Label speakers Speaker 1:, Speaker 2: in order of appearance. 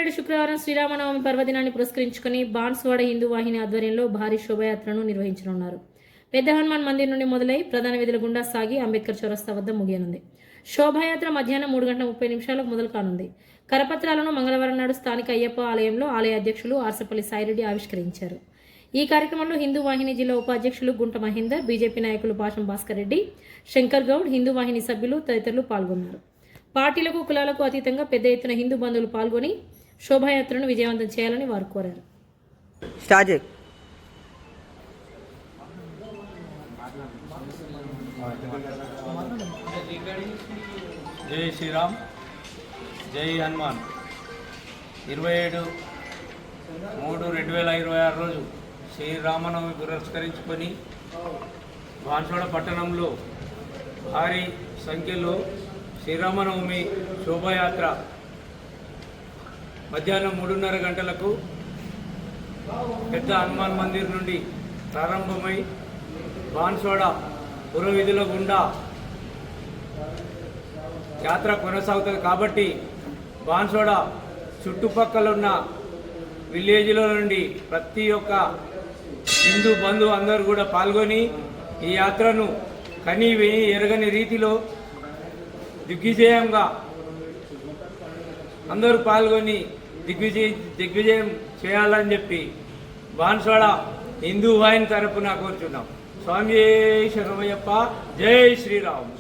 Speaker 1: ఏడు శుక్రవారం శ్రీరామనవమి పర్వదినాన్ని పురస్కరించుకుని బాన్స్వాడ హిందూ వాహిని ఆధ్వర్యంలో భారీ శోభయాత్రను నిర్వహించనున్నారు. పెద్ద హనుమాన్ మందిర్ నుండి మొదలై ప్రధాన వీధుల గుండా సాగి అంబేద్కర్ చౌరస్తా వద్ద ముగియనుంది. శోభాయాత్ర మధ్యాహ్నం 3:30 మొదలు కానుంది. కరపత్రాలను మంగళవారం నాడు స్థానిక అయ్యప్ప ఆలయంలో ఆలయ అధ్యక్షులు ఆర్సపల్లి సాయిరెడ్డి ఆవిష్కరించారు. ఈ కార్యక్రమంలో హిందూ వాహిని జిల్లా ఉపాధ్యక్షులు గుంట మహేందర్, బీజేపీ నాయకులు పాషం భాస్కర్ రెడ్డి, శంకర్ గౌడ్, హిందూ వాహిని సభ్యులు తదితరులు పాల్గొన్నారు. పార్టీలకు కులాలకు అతీతంగా పెద్ద ఎత్తున హిందూ బంధువులు పాల్గొని శోభాయాత్రను విజయవంతం చేయాలని వారు కోరారు.
Speaker 2: జై శ్రీరామ్, జై హనుమాన్. 27/3/2026 రోజు శ్రీరామనవమి పురస్కరించుకొని బాన్స్వాడ పట్టణంలో భారీ సంఖ్యలో శ్రీరామనవమి శోభాయాత్ర మధ్యాహ్నం 3:30 గంటలకు పెద్ద హనుమాన్ మందిర్ నుండి ప్రారంభమై బాన్స్వాడ పురవీధుల గుండా యాత్ర కొనసాగుతుంది. కాబట్టి బాన్స్వాడ చుట్టుపక్కల ఉన్న విలేజ్ల నుండి ప్రతి ఒక్క హిందూ బంధువు అందరూ కూడా పాల్గొని ఈ యాత్రను కని ఎరగని రీతిలో దిగ్విజయంగా అందరూ పాల్గొని దిగ్విజయం చేయాలని చెప్పి బాన్స్వాడ హిందూ వాహిని తరపున కోరుచున్నాం. స్వామి శరణమయ్యప్ప, జై శ్రీరామ్.